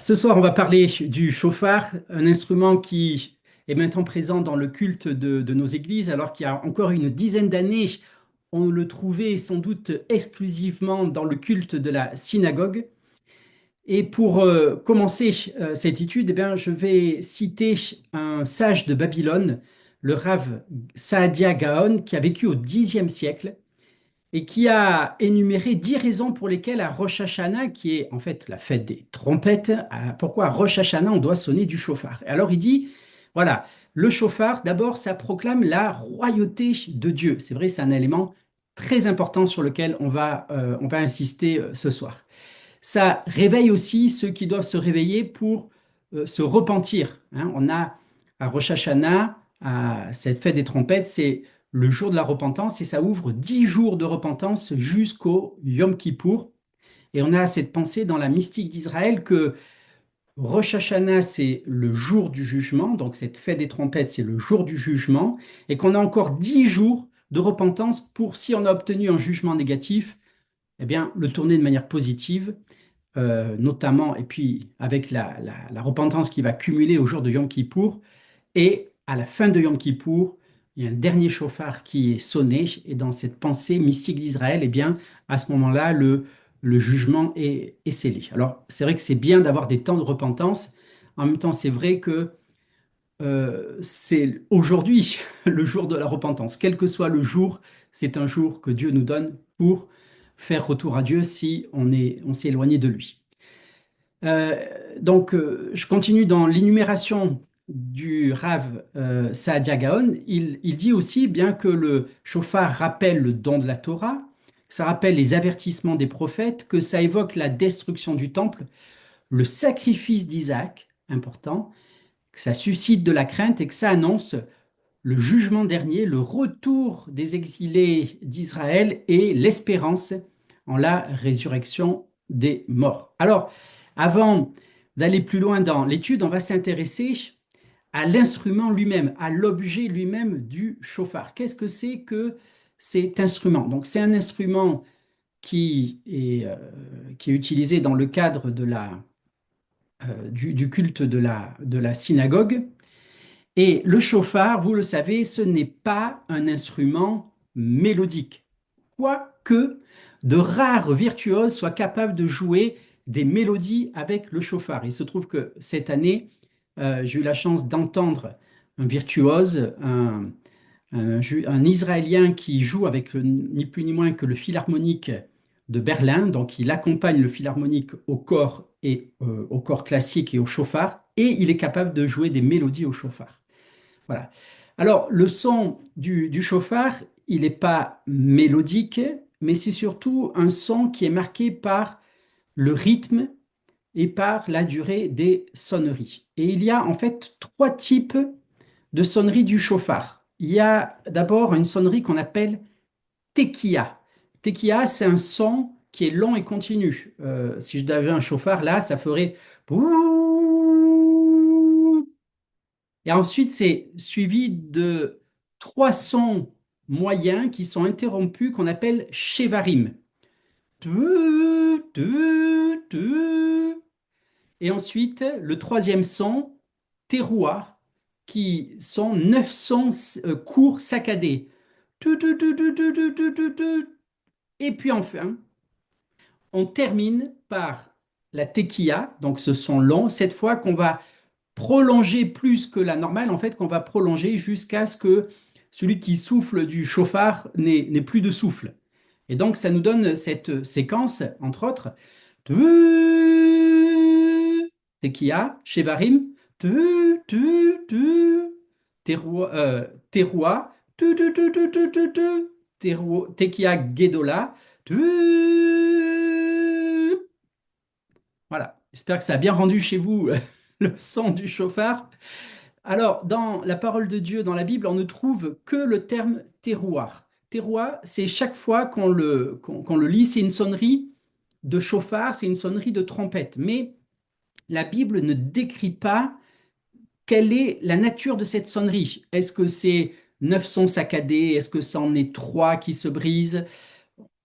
Ce soir, on va parler du chauffard, un instrument qui est maintenant présent dans le culte de nos églises, alors qu'il y a encore une dizaine d'années, on le trouvait sans doute exclusivement dans le culte de la synagogue. Et pour commencer cette étude, eh bien, je vais citer un sage de Babylone, le Rav Saadia Gaon, qui a vécu au Xe siècle et qui a énuméré 10 raisons pour lesquelles à Rosh Hashanah, qui est en fait la fête des trompettes, pourquoi à Rosh Hashanah on doit sonner du chauffard. Et alors il dit, voilà, le chauffard, d'abord, ça proclame la royauté de Dieu. C'est vrai, c'est un élément très important sur lequel on va insister ce soir. Ça réveille aussi ceux qui doivent se réveiller pour se repentir, hein. On a à Rosh Hashanah, à cette fête des trompettes, c'est le jour de la repentance et ça ouvre 10 jours de repentance jusqu'au Yom Kippour. Et on a cette pensée dans la mystique d'Israël que Rosh Hashanah, c'est le jour du jugement, donc cette fête des trompettes, c'est le jour du jugement, et qu'on a encore 10 jours de repentance pour, si on a obtenu un jugement négatif, eh bien, le tourner de manière positive, notamment, et puis avec la repentance qui va cumuler au jour de Yom Kippour, et à la fin de Yom Kippour, il y a un dernier chauffard qui est sonné, et dans cette pensée mystique d'Israël, eh bien, à ce moment-là, le jugement est scellé. Alors, c'est vrai que c'est bien d'avoir des temps de repentance. En même temps, c'est vrai que c'est aujourd'hui le jour de la repentance. Quel que soit le jour, c'est un jour que Dieu nous donne pour faire retour à Dieu si on s'est éloigné de lui. Je continue dans l'énumération du Rav Saadia Gaon. Il dit aussi, bien que le chauffard rappelle le don de la Torah, que ça rappelle les avertissements des prophètes, que ça évoque la destruction du temple, le sacrifice d'Isaac, important, que ça suscite de la crainte et que ça annonce le jugement dernier, le retour des exilés d'Israël et l'espérance en la résurrection des morts. Alors, avant d'aller plus loin dans l'étude, on va s'intéresser à l'instrument lui-même, à l'objet lui-même du chauffard. Qu'est-ce que c'est que cet instrument? Donc, c'est un instrument qui est utilisé dans le cadre du culte de la synagogue. Et le chauffard, vous le savez, ce n'est pas un instrument mélodique, quoique de rares virtuoses soient capables de jouer des mélodies avec le chauffard. Il se trouve que cette année, j'ai eu la chance d'entendre un virtuose, un Israélien qui joue avec ni plus ni moins que le Philharmonique de Berlin. Donc, il accompagne le Philharmonique au corps et au corps classique et au chauffard, et il est capable de jouer des mélodies au chauffard. Voilà. Alors, le son du chauffard, il n'est pas mélodique, mais c'est surtout un son qui est marqué par le rythme et par la durée des sonneries. Et il y a en fait trois types de sonneries du chauffard. Il y a d'abord une sonnerie qu'on appelle tekiya. Tekiya, c'est un son qui est long et continu. Si je avais un chauffard là, ça ferait et ensuite, c'est suivi de trois sons moyens qui sont interrompus qu'on appelle shevarim. Tu, tu, tu. Et ensuite, le troisième son, terroir, qui sont 9 sons courts saccadés. Tu, tu, tu, tu, tu, tu, tu, tu, tu. Et puis enfin, on termine par la tequilla, donc ce son long, cette fois qu'on va prolonger plus que la normale, en fait, qu'on va prolonger jusqu'à ce que celui qui souffle du chauffard n'ait plus de souffle. Et donc, ça nous donne cette séquence, entre autres, Tequila, Shevarim, Teroua, Tequila Gedola, voilà. J'espère que ça a bien rendu chez vous le son du chauffard. Alors, dans la parole de Dieu, dans la Bible, on ne trouve que le terme terroir. Terroir, c'est chaque fois qu'on le lit, c'est une sonnerie de chauffard, c'est une sonnerie de trompette. Mais la Bible ne décrit pas quelle est la nature de cette sonnerie. Est-ce que c'est 9 sons saccadés? Est-ce que c'en est trois qui se brisent?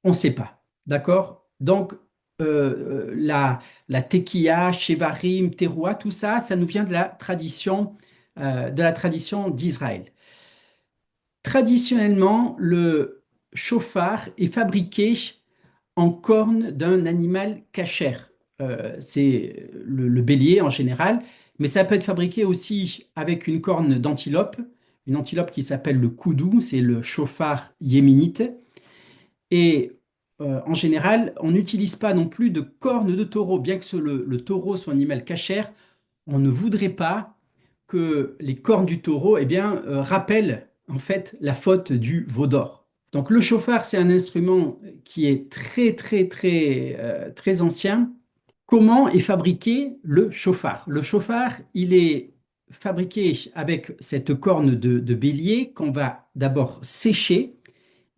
On ne sait pas. D'accord? Donc, la tekiah, shevarim, teroua, tout ça, ça nous vient de la tradition d'Israël. Traditionnellement, le chauffard est fabriqué en corne d'un animal cachère. C'est le bélier en général, mais ça peut être fabriqué aussi avec une corne d'antilope, une antilope qui s'appelle le koudou, c'est le chauffard yéménite. Et en général, on n'utilise pas non plus de corne de taureau, bien que le taureau soit un animal cachère, on ne voudrait pas que les cornes du taureau rappellent en fait la faute du veau d'or. Donc le chauffard, c'est un instrument qui est très ancien. Comment est fabriqué le chauffard? Le chauffard, il est fabriqué avec cette corne de bélier qu'on va d'abord sécher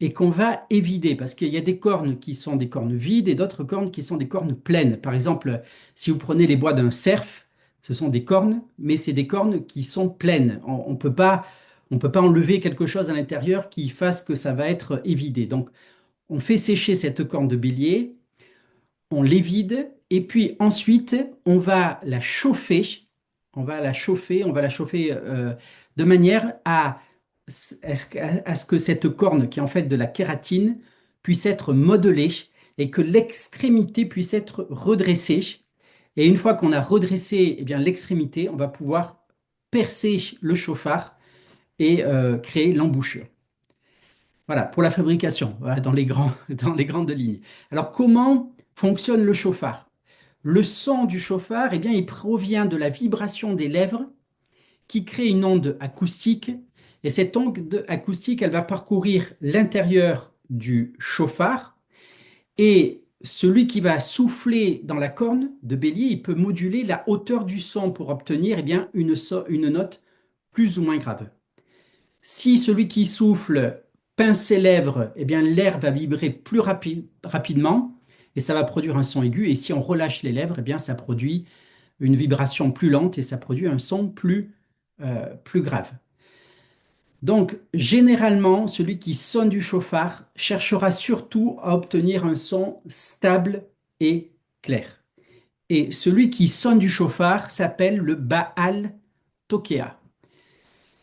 et qu'on va évider, parce qu'il y a des cornes qui sont des cornes vides et d'autres cornes qui sont des cornes pleines. Par exemple, si vous prenez les bois d'un cerf, ce sont des cornes, mais c'est des cornes qui sont pleines. On peut pas enlever quelque chose à l'intérieur qui fasse que ça va être évidé. Donc, on fait sécher cette corne de bélier, on l'évide, et puis ensuite, on va la chauffer. On va la chauffer de manière à ce que cette corne, qui est en fait de la kératine, puisse être modelée et que l'extrémité puisse être redressée. Et une fois qu'on a redressé l'extrémité, on va pouvoir percer le chauffard et créer l'embouchure. Voilà, pour la fabrication, voilà, dans les grandes lignes. Alors, comment fonctionne le chauffard? Le son du chauffard, il provient de la vibration des lèvres qui crée une onde acoustique. Et cette onde acoustique, elle va parcourir l'intérieur du chauffard. Et celui qui va souffler dans la corne de bélier, il peut moduler la hauteur du son pour obtenir une note plus ou moins grave. Si celui qui souffle pince ses lèvres, l'air va vibrer plus rapidement et ça va produire un son aigu. Et si on relâche les lèvres, ça produit une vibration plus lente et ça produit un son plus grave. Donc, généralement, celui qui sonne du chauffard cherchera surtout à obtenir un son stable et clair. Et celui qui sonne du chauffard s'appelle le Baal Tokea.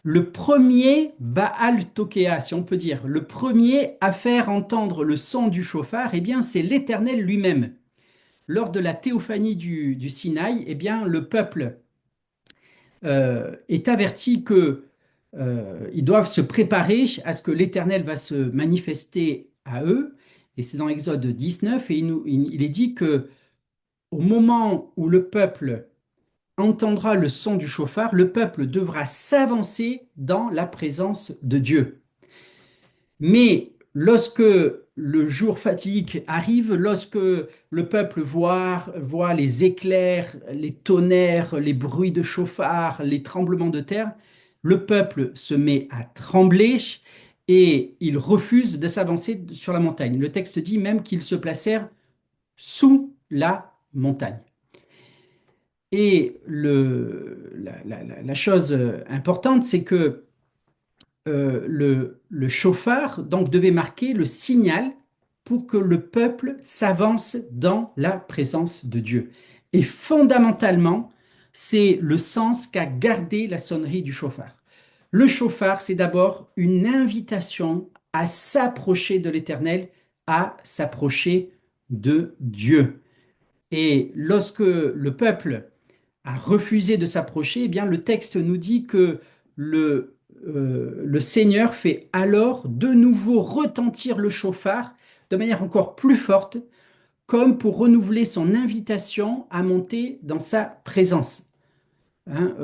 Le premier Baal Tokea, si on peut dire, le premier à faire entendre le son du chauffard, c'est l'Éternel lui-même. Lors de la théophanie du Sinaï, le peuple est averti que ils doivent se préparer à ce que l'Éternel va se manifester à eux. Et c'est dans Exode 19, et il est dit que au moment où le peuple entendra le son du chauffard, le peuple devra s'avancer dans la présence de Dieu. Mais lorsque le jour fatidique arrive, lorsque le peuple voit les éclairs, les tonnerres, les bruits de chauffard, les tremblements de terre, le peuple se met à trembler et il refuse de s'avancer sur la montagne. Le texte dit même qu'ils se placèrent sous la montagne. Et la chose importante, c'est que le chauffard donc devait marquer le signal pour que le peuple s'avance dans la présence de Dieu. Et fondamentalement, c'est le sens qu'a gardé la sonnerie du chauffard. Le chauffard, c'est d'abord une invitation à s'approcher de l'Éternel, à s'approcher de Dieu. Et lorsque le peuple a refusé de s'approcher, le texte nous dit que le Seigneur fait alors de nouveau retentir le chauffard de manière encore plus forte, comme pour renouveler son invitation à monter dans sa présence. Hein,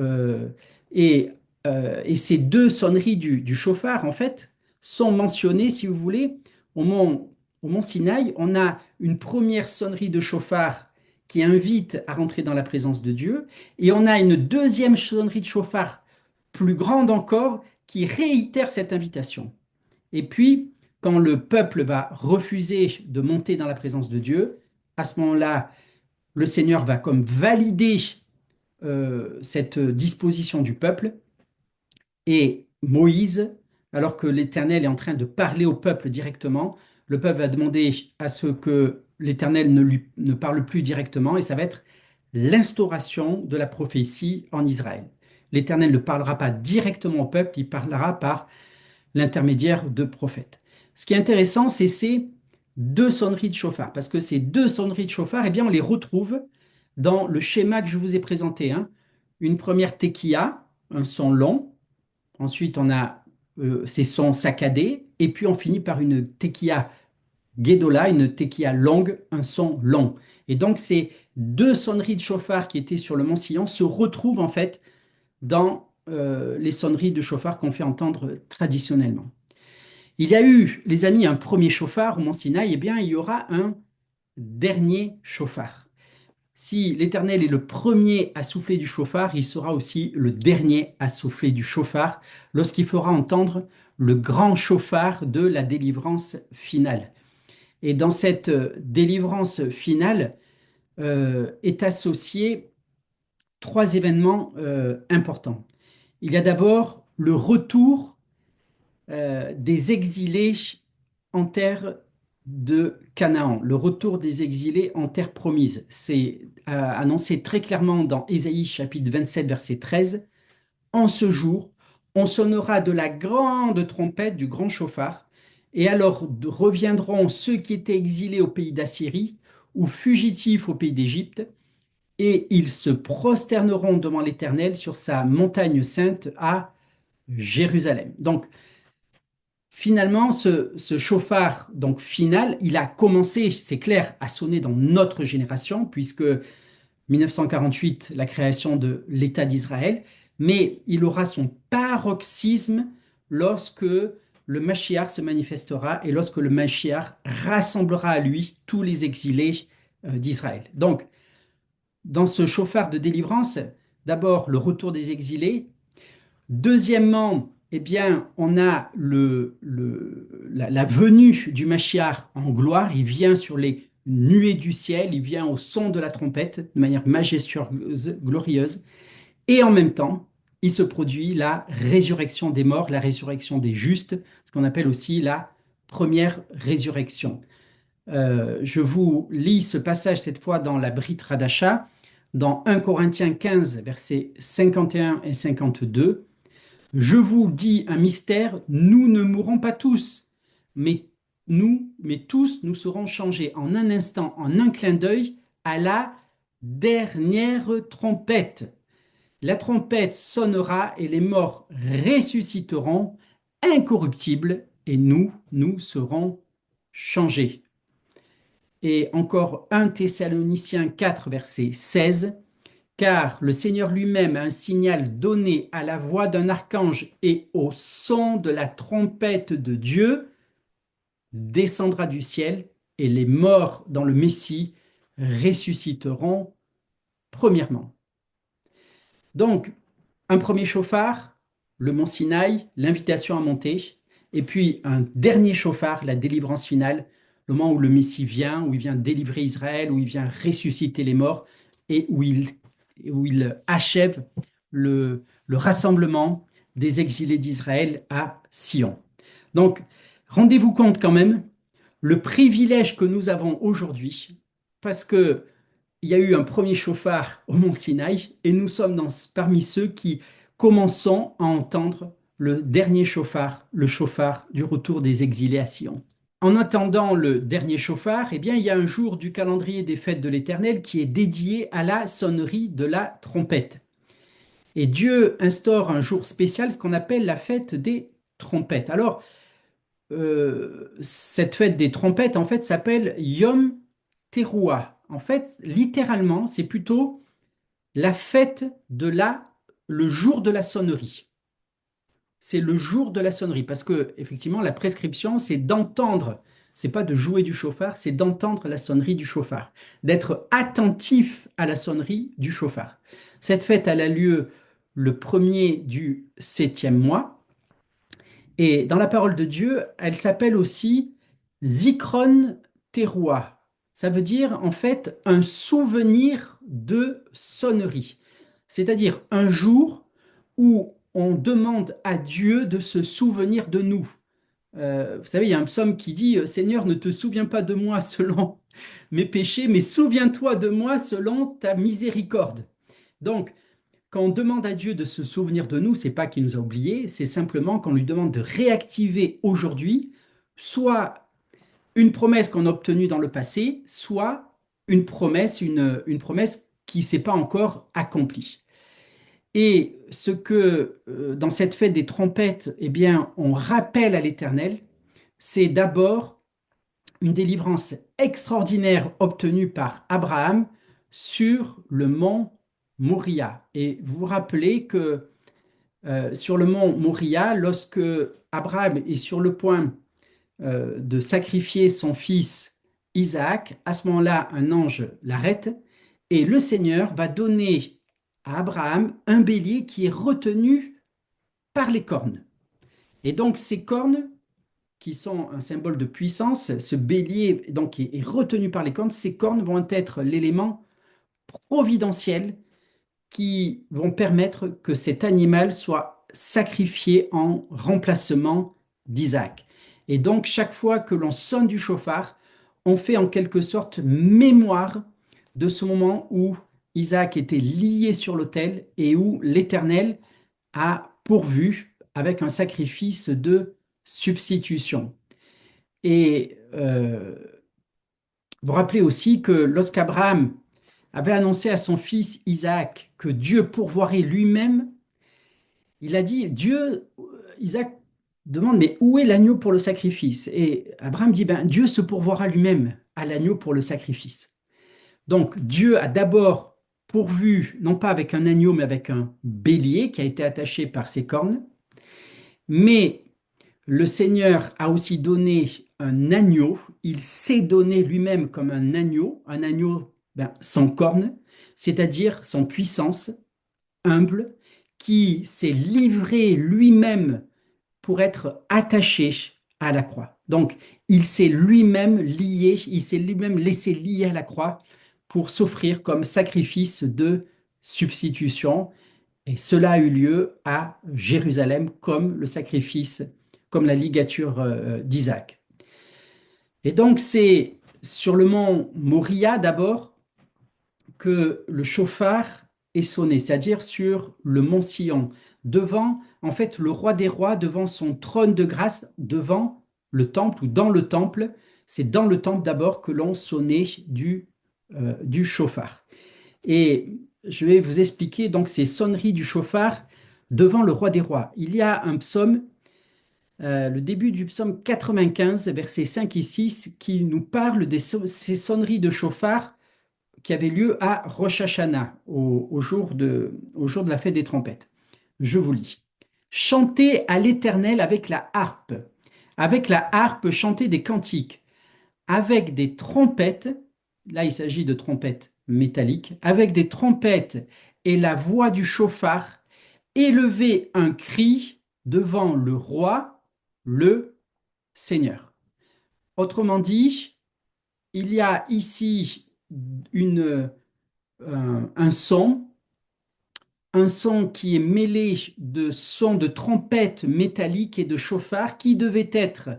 et, et ces deux sonneries du chauffard, en fait, sont mentionnées, si vous voulez, au mont Sinaï. On a une première sonnerie de chauffard qui invite à rentrer dans la présence de Dieu, et on a une deuxième sonnerie de chauffard plus grande encore qui réitère cette invitation. Et puis, quand le peuple va refuser de monter dans la présence de Dieu, à ce moment-là, le Seigneur va comme valider cette disposition du peuple et Moïse, alors que l'Éternel est en train de parler au peuple directement, le peuple va demander à ce que l'Éternel ne parle plus directement et ça va être l'instauration de la prophétie en Israël. L'Éternel ne parlera pas directement au peuple, il parlera par l'intermédiaire de prophètes. Ce qui est intéressant, c'est ces deux sonneries de chauffard, parce que ces deux sonneries de chauffard, eh bien, on les retrouve dans le schéma que je vous ai présenté, hein. Une première tekiya, un son long, ensuite on a ces sons saccadés, et puis on finit par une tekiya Gedola, une tekiya longue, un son long. Et donc ces deux sonneries de chauffard qui étaient sur le mont Sion se retrouvent en fait dans les sonneries de chauffard qu'on fait entendre traditionnellement. Il y a eu, les amis, un premier chauffard au mont Sinaï, eh bien il y aura un dernier chauffard. Si l'Éternel est le premier à souffler du chauffard, il sera aussi le dernier à souffler du chauffard lorsqu'il fera entendre le grand chauffard de la délivrance finale. Et dans cette délivrance finale est associé trois événements importants. Il y a d'abord le retour des exilés en terre de Canaan, le retour des exilés en terre promise. C'est annoncé très clairement dans Ésaïe chapitre 27, verset 13. En ce jour, on sonnera de la grande trompette du grand chauffard, et alors reviendront ceux qui étaient exilés au pays d'Assyrie ou fugitifs au pays d'Égypte, et ils se prosterneront devant l'Éternel sur sa montagne sainte à Jérusalem. Donc, finalement, ce chauffard donc final, il a commencé, c'est clair, à sonner dans notre génération, puisque 1948, la création de l'État d'Israël, mais il aura son paroxysme lorsque le Mashiach se manifestera et lorsque le Mashiach rassemblera à lui tous les exilés d'Israël. Donc, dans ce chauffard de délivrance, d'abord le retour des exilés. Deuxièmement, eh bien, on a la venue du Mashiach en gloire. Il vient sur les nuées du ciel, il vient au son de la trompette de manière majestueuse, glorieuse. Et en même temps, il se produit la résurrection des morts, la résurrection des justes, ce qu'on appelle aussi la première résurrection. Je vous lis ce passage cette fois dans la Brit Hadasha, dans 1 Corinthiens 15, versets 51 et 52. Je vous dis un mystère, nous ne mourrons pas tous, mais mais tous, nous serons changés en un instant, en un clin d'œil, à la dernière trompette. La trompette sonnera et les morts ressusciteront incorruptibles et nous serons changés. Et encore 1 Thessaloniciens 4, verset 16. Car le Seigneur lui-même a un signal donné à la voix d'un archange et au son de la trompette de Dieu, descendra du ciel, et les morts dans le Messie ressusciteront premièrement. Donc, un premier chauffard, le mont Sinaï, l'invitation à monter, et puis un dernier chauffard, la délivrance finale, le moment où le Messie vient, où il vient délivrer Israël, où il vient ressusciter les morts, et où il achève le rassemblement des exilés d'Israël à Sion. Donc, rendez-vous compte quand même le privilège que nous avons aujourd'hui, parce que il y a eu un premier chauffard au mont Sinaï, et nous sommes parmi ceux qui commençons à entendre le dernier chauffard, le chauffard du retour des exilés à Sion. En attendant le dernier chauffard, eh bien, il y a un jour du calendrier des fêtes de l'Éternel qui est dédié à la sonnerie de la trompette. Et Dieu instaure un jour spécial, ce qu'on appelle la fête des trompettes. Alors, cette fête des trompettes, en fait, s'appelle Yom Teruah. En fait, littéralement, c'est plutôt la fête le jour de la sonnerie. C'est le jour de la sonnerie, parce que effectivement, la prescription, c'est d'entendre. C'est pas de jouer du chauffard, c'est d'entendre la sonnerie du chauffard, d'être attentif à la sonnerie du chauffard. Cette fête, elle a lieu le premier du septième mois. Et dans la parole de Dieu, elle s'appelle aussi Zikron Teruah. Ça veut dire en fait un souvenir de sonnerie. C'est-à-dire un jour où on demande à Dieu de se souvenir de nous. Vous savez, il y a un psaume qui dit Seigneur, ne te souviens pas de moi selon mes péchés, mais souviens-toi de moi selon ta miséricorde. Donc, quand on demande à Dieu de se souvenir de nous, c'est pas qu'il nous a oubliés, c'est simplement qu'on lui demande de réactiver aujourd'hui soit une promesse qu'on a obtenue dans le passé, soit une promesse qui ne s'est pas encore accomplie. Et ce que dans cette fête des trompettes, eh bien, on rappelle à l'Éternel, c'est d'abord une délivrance extraordinaire obtenue par Abraham sur le mont Moria. Et vous vous rappelez que sur le mont Moria, lorsque Abraham est sur le point de sacrifier son fils Isaac, à ce moment-là, un ange l'arrête et le Seigneur va donner à Abraham un bélier qui est retenu par les cornes. Et donc ces cornes, qui sont un symbole de puissance, ce bélier donc est retenu par les cornes, ces cornes vont être l'élément providentiel qui vont permettre que cet animal soit sacrifié en remplacement d'Isaac. Et donc, chaque fois que l'on sonne du chauffard, on fait en quelque sorte mémoire de ce moment où Isaac était lié sur l'autel et où l'Éternel a pourvu avec un sacrifice de substitution. Et vous rappelez aussi que lorsqu'Abraham avait annoncé à son fils Isaac que Dieu pourvoirait lui-même, il a dit, Isaac demande, mais où est l'agneau pour le sacrifice? Et Abraham dit, ben, Dieu se pourvoira lui-même à l'agneau pour le sacrifice. Donc Dieu a d'abord pourvu, non pas avec un agneau, mais avec un bélier qui a été attaché par ses cornes, mais le Seigneur a aussi donné un agneau, il s'est donné lui-même comme un agneau ben, sans cornes, c'est-à-dire sans puissance, humble, qui s'est livré lui-même pour être attaché à la croix. Donc, il s'est lui-même lié, il s'est lui-même laissé lier à la croix pour s'offrir comme sacrifice de substitution. Et cela a eu lieu à Jérusalem comme le sacrifice, comme la ligature d'Isaac. Et donc, c'est sur le mont Moria d'abord que le chauffard est sonné, c'est-à-dire sur le mont Sion, devant, en fait, le roi des rois, devant son trône de grâce, devant le temple ou dans le temple. C'est dans le temple d'abord que l'on sonnait du chauffard. Et je vais vous expliquer donc ces sonneries du chauffard devant le roi des rois. Il y a un psaume, le début du psaume 95, versets 5 et 6, qui nous parle de ces sonneries de chauffard qui avait lieu à Rosh Hashanah, au jour de la fête des trompettes. Je vous lis. Chantez à l'Éternel avec la harpe, chantez des cantiques, avec des trompettes, là il s'agit de trompettes métalliques, avec des trompettes et la voix du chauffard, élevez un cri devant le roi, le Seigneur. Autrement dit, il y a ici une, un son, un son qui est mêlé de sons de trompettes métalliques et de chauffards qui devait être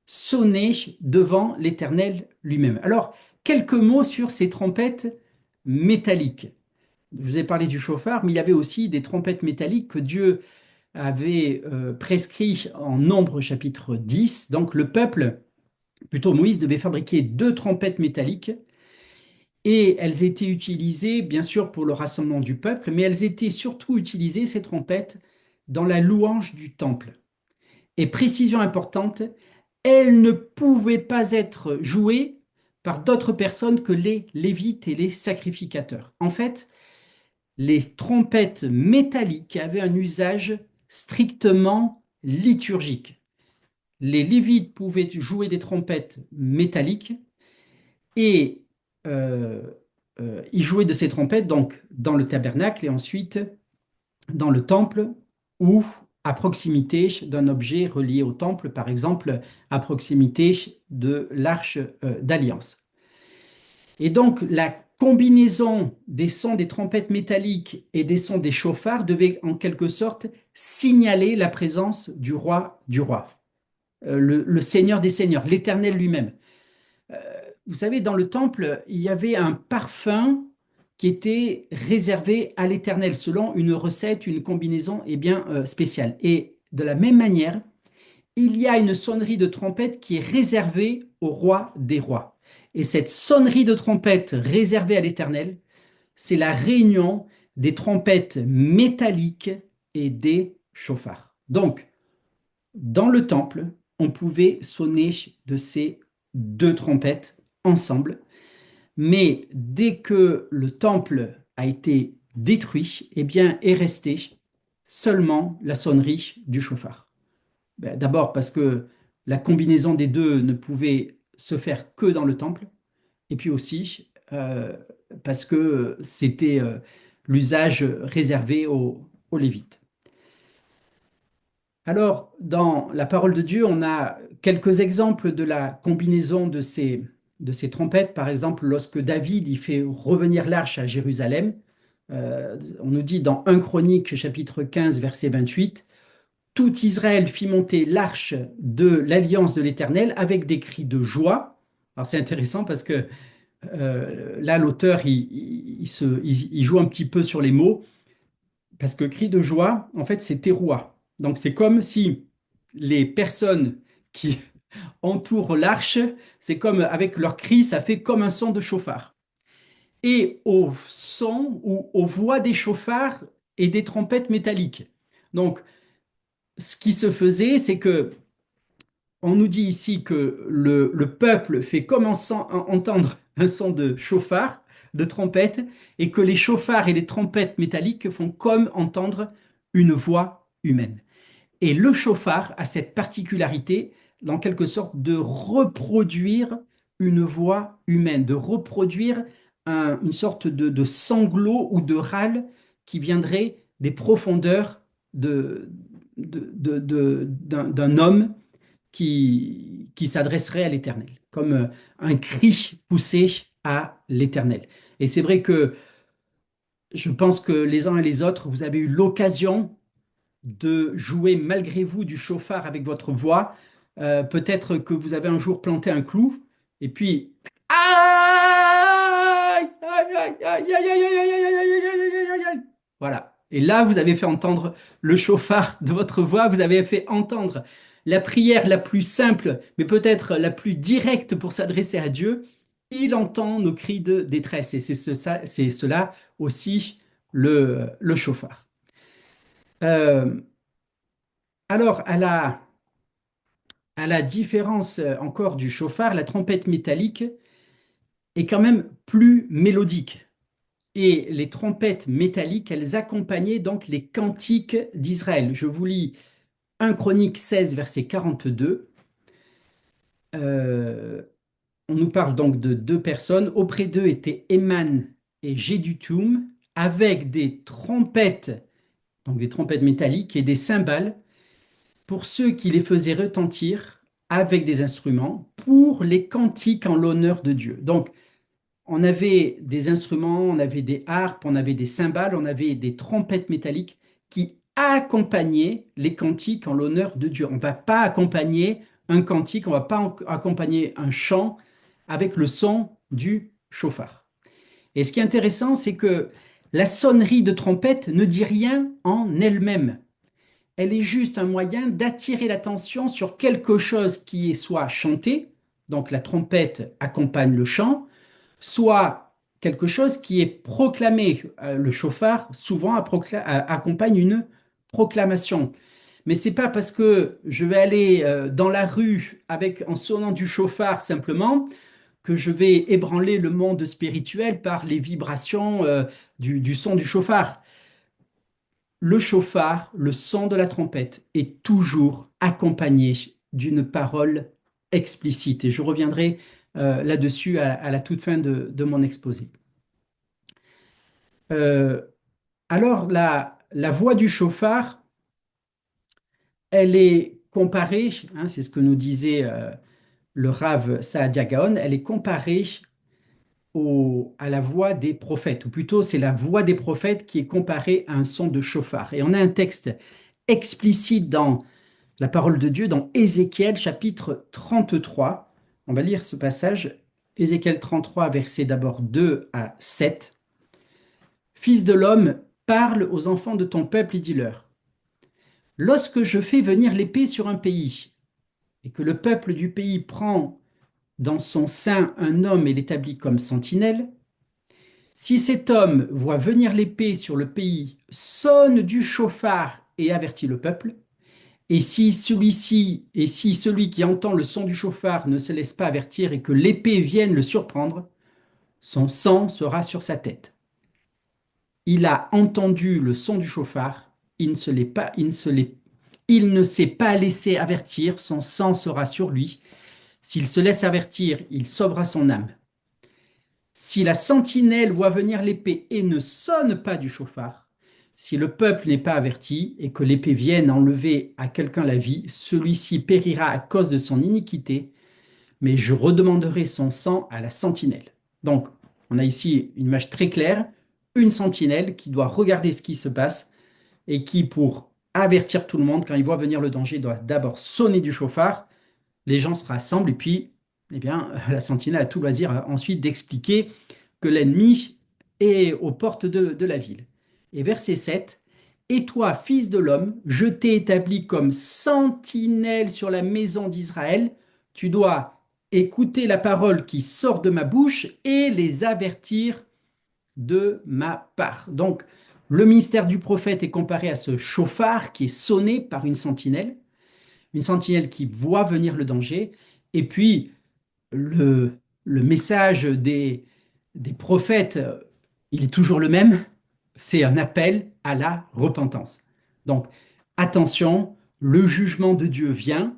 sonné devant l'Éternel lui-même. Alors, quelques mots sur ces trompettes métalliques. Je vous ai parlé du chauffard, mais il y avait aussi des trompettes métalliques que Dieu avait prescrit en Nombre chapitre 10. Donc le peuple, plutôt Moïse, devait fabriquer deux trompettes métalliques et elles étaient utilisées, bien sûr, pour le rassemblement du peuple, mais elles étaient surtout utilisées, ces trompettes, dans la louange du temple. Et précision importante, elles ne pouvaient pas être jouées par d'autres personnes que les lévites et les sacrificateurs. En fait, les trompettes métalliques avaient un usage strictement liturgique. Les lévites pouvaient jouer des trompettes métalliques et euh, ils jouaient de ces trompettes donc dans le tabernacle et ensuite dans le temple ou à proximité d'un objet relié au temple, par exemple à proximité de l'arche d'alliance. Et donc la combinaison des sons des trompettes métalliques et des sons des chauffards devait en quelque sorte signaler la présence du roi, le Seigneur des Seigneurs, l'Éternel lui-même. vous savez, dans le temple, il y avait un parfum qui était réservé à l'Éternel selon une recette, une combinaison bien spéciale. Et de la même manière, il y a une sonnerie de trompette qui est réservée au roi des rois. Et cette sonnerie de trompette réservée à l'Éternel, c'est la réunion des trompettes métalliques et des chauffards. Donc, dans le temple, on pouvait sonner de ces deux trompettes ensemble, mais dès que le temple a été détruit, eh bien, est resté seulement la sonnerie du chauffard. Ben, d'abord parce que la combinaison des deux ne pouvait se faire que dans le temple, et puis aussi parce que c'était l'usage réservé aux Lévites. Alors, dans la parole de Dieu, on a quelques exemples de la combinaison de ces trompettes. Par exemple, lorsque David il fait revenir l'arche à Jérusalem, on nous dit dans 1 Chronique chapitre 15 verset 28, tout Israël fit monter l'arche de l'alliance de l'Éternel avec des cris de joie. Alors c'est intéressant parce que là, l'auteur, il joue un petit peu sur les mots, parce que cri de joie, en fait, c'est terouah. Donc c'est comme si les personnes qui entourent l'arche, c'est comme avec leur cri, ça fait comme un son de chauffard. Et au son ou aux voix des chauffards et des trompettes métalliques. Donc, ce qui se faisait, c'est que on nous dit ici que le peuple fait comme entendre un son de chauffard, de trompette, et que les chauffards et les trompettes métalliques font comme entendre une voix humaine. Et le chauffard a cette particularité, en quelque sorte, de reproduire une voix humaine, de reproduire une sorte de sanglot ou de râle qui viendrait des profondeurs d'un homme qui s'adresserait à l'Éternel, comme un cri poussé à l'Éternel. Et c'est vrai que je pense que les uns et les autres, vous avez eu l'occasion de jouer malgré vous du chauffard avec votre voix. Peut-être que vous avez un jour planté un clou et puis aïe, aïe, aïe, aïe, aïe, aïe, aïe, aïe, aïe, aïe, aïe, aïe, aïe, aïe. Voilà. Et là, vous avez fait entendre le chauffard de votre voix, vous avez fait entendre la prière la plus simple, mais peut-être la plus directe pour s'adresser à Dieu. Il entend nos cris de détresse et c'est cela aussi le chauffard. Euh, alors, à la différence encore du chauffard, la trompette métallique est quand même plus mélodique. Et les trompettes métalliques, elles accompagnaient donc les cantiques d'Israël. Je vous lis 1 Chronique 16, verset 42. Euh, on nous parle donc de deux personnes. Auprès d'eux étaient Éman et Jéduthun, avec des trompettes, donc des trompettes métalliques et des cymbales, pour ceux qui les faisaient retentir avec des instruments, pour les cantiques en l'honneur de Dieu. Donc, on avait des instruments, on avait des harpes, on avait des cymbales, on avait des trompettes métalliques qui accompagnaient les cantiques en l'honneur de Dieu. On ne va pas accompagner un cantique, on ne va pas accompagner un chant avec le son du chauffard. Et ce qui est intéressant, c'est que la sonnerie de trompette ne dit rien en elle-même. Elle est juste un moyen d'attirer l'attention sur quelque chose qui est soit chanté, donc la trompette accompagne le chant, soit quelque chose qui est proclamé. Le chauffard souvent accompagne une proclamation. Mais c'est pas parce que je vais aller dans la rue en sonnant du chauffard simplement que je vais ébranler le monde spirituel par les vibrations du son du chauffard. Le chauffard, le son de la trompette est toujours accompagné d'une parole explicite. Et je reviendrai là-dessus à la toute fin de mon exposé. Euh, alors, la voix du chauffard, elle est comparée, hein, c'est ce que nous disait le Rav Saadia Gaon, elle est comparée à la voix des prophètes, ou plutôt c'est la voix des prophètes qui est comparée à un son de chauffard. Et on a un texte explicite dans la parole de Dieu, dans Ézéchiel chapitre 33. On va lire ce passage. Ézéchiel 33, versets d'abord 2 à 7. Fils de l'homme, parle aux enfants de ton peuple et dis-leur, lorsque je fais venir l'épée sur un pays, et que le peuple du pays prend dans son sein un homme et l'établit comme sentinelle, si cet homme voit venir l'épée sur le pays, sonne du chauffard et avertit le peuple, et si celui qui entend le son du chauffard ne se laisse pas avertir et que l'épée vienne le surprendre, son sang sera sur sa tête. Il a entendu le son du chauffard, il ne s'est pas laissé avertir, son sang sera sur lui. S'il se laisse avertir, il sauvera son âme. Si la sentinelle voit venir l'épée et ne sonne pas du chauffard, si le peuple n'est pas averti et que l'épée vienne enlever à quelqu'un la vie, celui-ci périra à cause de son iniquité, mais je redemanderai son sang à la sentinelle. Donc, on a ici une image très claire, une sentinelle qui doit regarder ce qui se passe et qui, pour avertir tout le monde, quand il voit venir le danger, doit d'abord sonner du chauffard, les gens se rassemblent et puis, eh bien, la sentinelle a tout loisir ensuite d'expliquer que l'ennemi est aux portes de la ville. Et verset 7, et toi, fils de l'homme, je t'ai établi comme sentinelle sur la maison d'Israël, tu dois écouter la parole qui sort de ma bouche et les avertir de ma part. Donc, le ministère du prophète est comparé à ce chauffard qui est sonné par une sentinelle qui voit venir le danger, et puis le message des prophètes, il est toujours le même, c'est un appel à la repentance. Donc, attention, le jugement de Dieu vient,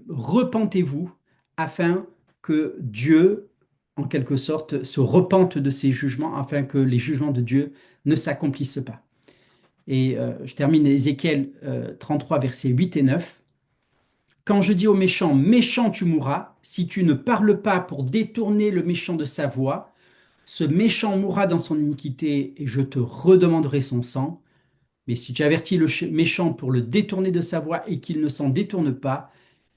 repentez-vous afin que Dieu, en quelque sorte, se repente de ses jugements, afin que les jugements de Dieu ne s'accomplissent pas. Et je termine Ézéchiel 33, versets 8 et 9. Quand je dis au méchant, méchant tu mourras, si tu ne parles pas pour détourner le méchant de sa voie, ce méchant mourra dans son iniquité et je te redemanderai son sang. Mais si tu avertis le méchant pour le détourner de sa voie et qu'il ne s'en détourne pas,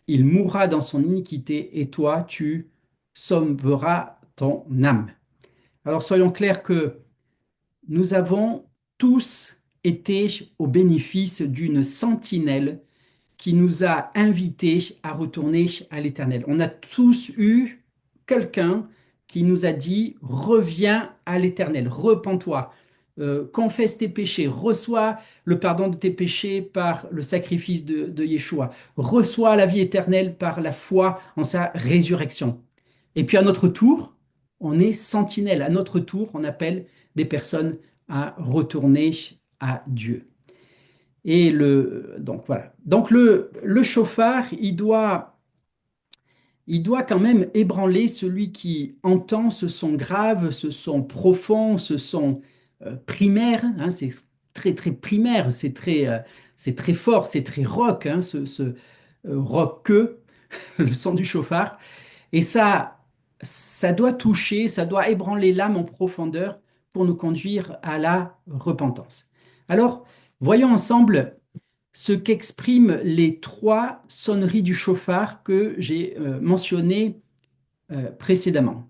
il mourra dans son iniquité et toi, tu sauveras ton âme. Alors soyons clairs que nous avons tous été au bénéfice d'une sentinelle qui nous a invités à retourner à l'Éternel. On a tous eu quelqu'un qui nous a dit, reviens à l'Éternel, repens-toi, confesse tes péchés, reçois le pardon de tes péchés par le sacrifice de Yeshua, reçois la vie éternelle par la foi en sa résurrection. Et puis à notre tour, on est sentinelle, à notre tour, on appelle des personnes à retourner à Dieu. Et donc voilà. Donc le chauffard, il doit quand même ébranler celui qui entend ce son grave, ce son profond, ce son primaire. Hein, c'est très très primaire, c'est très fort, c'est très rock, hein, ce rock que le son du chauffard. Et ça doit toucher, ça doit ébranler l'âme en profondeur pour nous conduire à la repentance. Alors, voyons ensemble ce qu'expriment les trois sonneries du chauffard que j'ai mentionnées précédemment.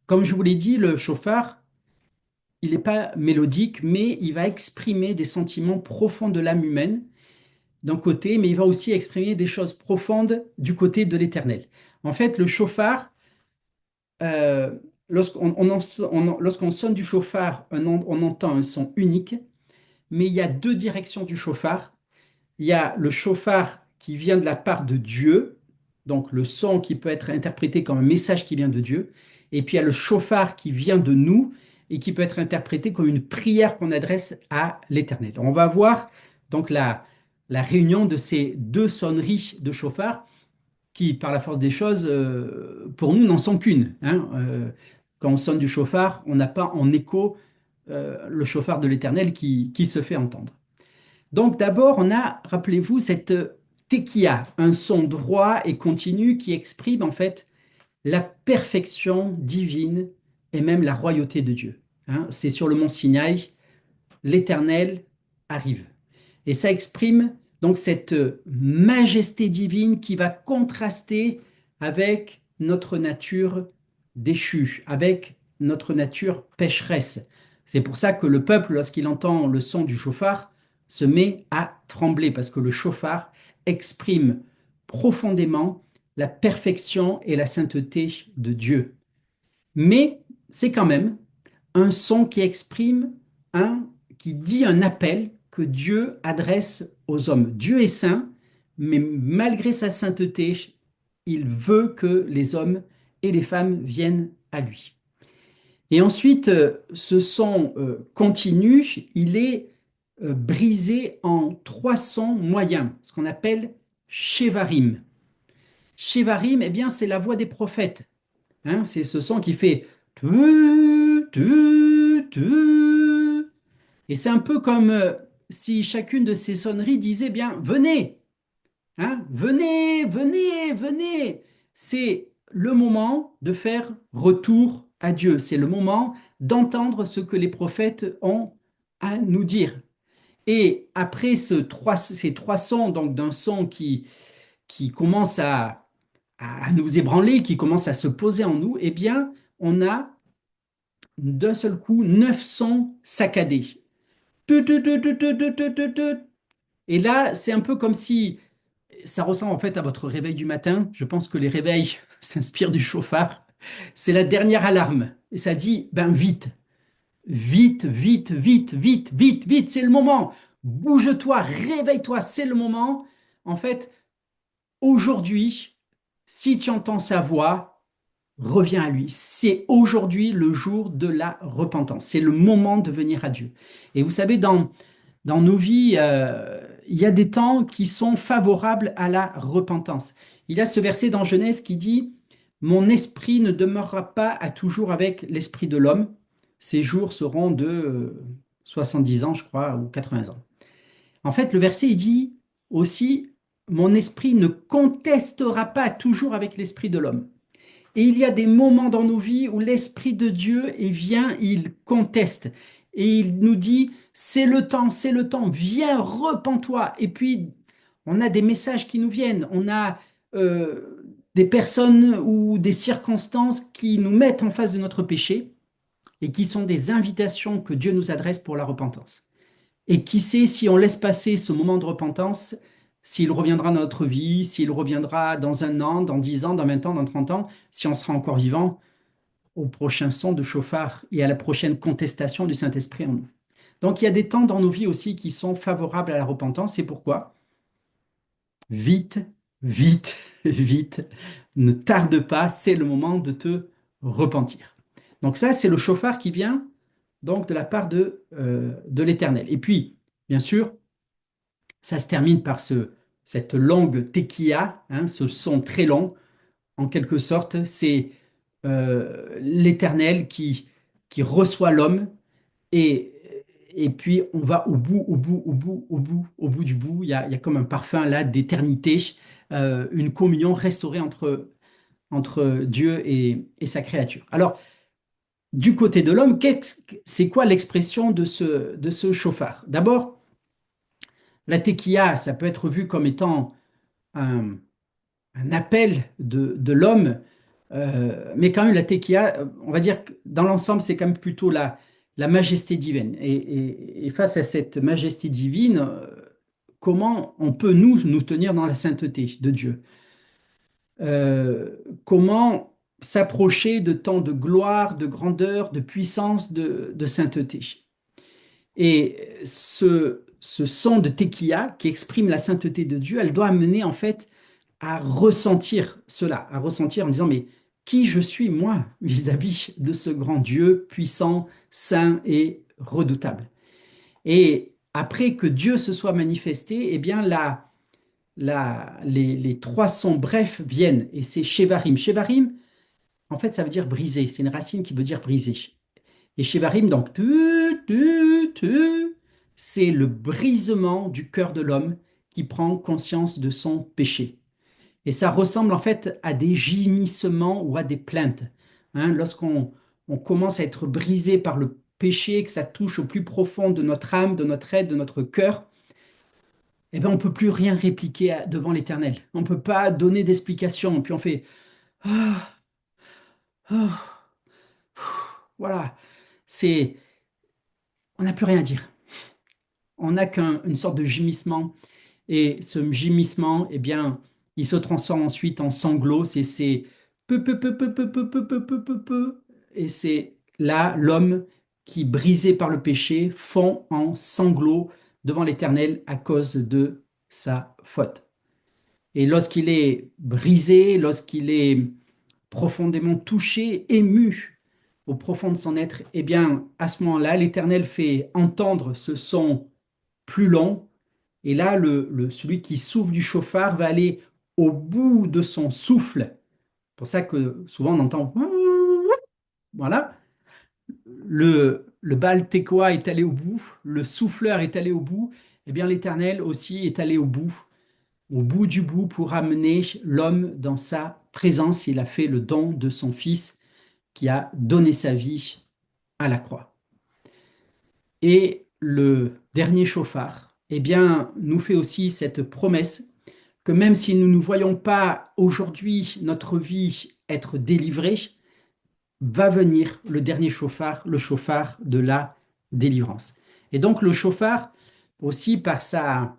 Comme je vous l'ai dit, le chauffard, il n'est pas mélodique, mais il va exprimer des sentiments profonds de l'âme humaine d'un côté, mais il va aussi exprimer des choses profondes du côté de l'Éternel. En fait, le chauffard, euh, lorsqu'on sonne du chauffard, on entend un son unique, mais il y a deux directions du chauffard. Il y a le chauffard qui vient de la part de Dieu, donc le son qui peut être interprété comme un message qui vient de Dieu, et puis il y a le chauffard qui vient de nous et qui peut être interprété comme une prière qu'on adresse à l'Éternel. On va voir donc la réunion de ces deux sonneries de chauffard qui, par la force des choses, pour nous, n'en sont qu'une. Hein. Quand on sonne du chauffard, on n'a pas en écho le chauffard de l'Éternel qui se fait entendre. Donc d'abord, on a, rappelez-vous, cette tekia, un son droit et continu qui exprime en fait la perfection divine et même la royauté de Dieu. Hein, c'est sur le mont Sinaï, l'Éternel arrive. Et ça exprime donc cette majesté divine qui va contraster avec notre nature déchu, avec notre nature pécheresse. C'est pour ça que le peuple, lorsqu'il entend le son du chauffard, se met à trembler, parce que le chauffard exprime profondément la perfection et la sainteté de Dieu. Mais c'est quand même un son qui exprime qui dit un appel que Dieu adresse aux hommes. Dieu est saint, mais malgré sa sainteté, il veut que les hommes et les femmes viennent à lui. Et ensuite, ce son continu, il est brisé en trois sons moyens, ce qu'on appelle Shevarim. Shevarim, eh bien, c'est la voix des prophètes. Hein, c'est ce son qui fait tu, tu, tu. Et c'est un peu comme si chacune de ces sonneries disait bien venez, hein, venez, venez, venez. C'est le moment de faire retour à Dieu. C'est le moment d'entendre ce que les prophètes ont à nous dire. Et après ces trois sons, donc d'un son qui commence à nous ébranler, qui commence à se poser en nous, eh bien, on a d'un seul coup 900 saccadés. Tut, tut, tut, tut, tut, tut, tut, tut, tut. Et là, c'est un peu comme si ça ressemble en fait à votre réveil du matin. Je pense que les réveils s'inspirent du chauffard. C'est la dernière alarme. Et ça dit, ben vite, vite, vite, vite, vite, vite, vite, c'est le moment. Bouge-toi, réveille-toi, c'est le moment. En fait, aujourd'hui, si tu entends sa voix, reviens à lui. C'est aujourd'hui le jour de la repentance. C'est le moment de venir à Dieu. Et vous savez, dans nos vies, il y a des temps qui sont favorables à la repentance. Il y a ce verset dans Genèse qui dit, mon esprit ne demeurera pas à toujours avec l'esprit de l'homme. Ses jours seront de 70 ans, je crois, ou 80 ans. En fait, le verset, il dit aussi, mon esprit ne contestera pas toujours avec l'esprit de l'homme. Et il y a des moments dans nos vies où l'Esprit de Dieu vient, il conteste. Et il nous dit, c'est le temps, viens, repens-toi. Et puis, on a des messages qui nous viennent, on a des personnes ou des circonstances qui nous mettent en face de notre péché et qui sont des invitations que Dieu nous adresse pour la repentance. Et qui sait si on laisse passer ce moment de repentance, s'il reviendra dans notre vie, s'il reviendra dans un an, dans 10 ans, dans 20 ans, dans 30 ans, si on sera encore vivant au prochain son de chauffard et à la prochaine contestation du Saint-Esprit en nous. Donc il y a des temps dans nos vies aussi qui sont favorables à la repentance. C'est pourquoi, vite, vite, vite, ne tarde pas, c'est le moment de te repentir. Donc ça, c'est le chauffard qui vient donc de la part de l'Éternel. Et puis, bien sûr, ça se termine par cette longue tequilla, hein, ce son très long. En quelque sorte, c'est l'Éternel qui reçoit l'homme et, et puis on va au bout, au bout, au bout, au bout, au bout du bout. Il y a comme un parfum là d'éternité, une communion restaurée entre Dieu et sa créature. Alors, du côté de l'homme, c'est quoi l'expression de ce chauffard? D'abord, la tequilla, ça peut être vu comme étant un, un appel de l'homme, mais quand même la tequilla, on va dire que dans l'ensemble, c'est quand même plutôt la majesté divine. Et face à cette majesté divine, comment on peut nous tenir dans la sainteté de Dieu? Comment s'approcher de tant de gloire, de grandeur, de puissance, de sainteté? Et ce son de tequilla qui exprime la sainteté de Dieu, elle doit amener en fait à ressentir cela, à ressentir en disant, mais qui je suis moi vis-à-vis de ce grand Dieu puissant, saint et redoutable. Et après que Dieu se soit manifesté, eh bien les trois sons brefs viennent, et c'est Shevarim. Shevarim, en fait, ça veut dire briser, c'est une racine qui veut dire briser. Et Shevarim, donc, c'est le brisement du cœur de l'homme qui prend conscience de son péché. Et ça ressemble en fait à des gémissements ou à des plaintes. Hein, lorsqu'on commence à être brisé par le péché, que ça touche au plus profond de notre âme, de notre être, de notre cœur, eh ben, on ne peut plus rien répliquer devant l'Éternel. On ne peut pas donner d'explication. Puis on fait ah, ah. Voilà, c'est, on n'a plus rien à dire. On n'a qu'une sorte de gémissement. Et ce gémissement, eh bien, il se transforme ensuite en sanglots. C'est peu, peu, peu, peu, peu, peu, peu, peu, peu, peu, peu. Et c'est là l'homme qui, brisé par le péché, fond en sanglots devant l'Éternel à cause de sa faute. Et lorsqu'il est brisé, lorsqu'il est profondément touché, ému au profond de son être, eh bien, à ce moment-là, l'Éternel fait entendre ce son plus long. Et là, celui qui souffle du chauffard va aller au bout de son souffle. C'est pour ça que souvent on entend. Voilà. Le Baal Tekoa est allé au bout, le souffleur est allé au bout. Eh bien, l'Éternel aussi est allé au bout du bout, pour amener l'homme dans sa présence. Il a fait le don de son Fils qui a donné sa vie à la croix. Et le dernier chauffard, eh bien, nous fait aussi cette promesse que même si nous ne voyons pas aujourd'hui notre vie être délivrée, va venir le dernier chauffard, le chauffard de la délivrance. Et donc le chauffard, aussi par sa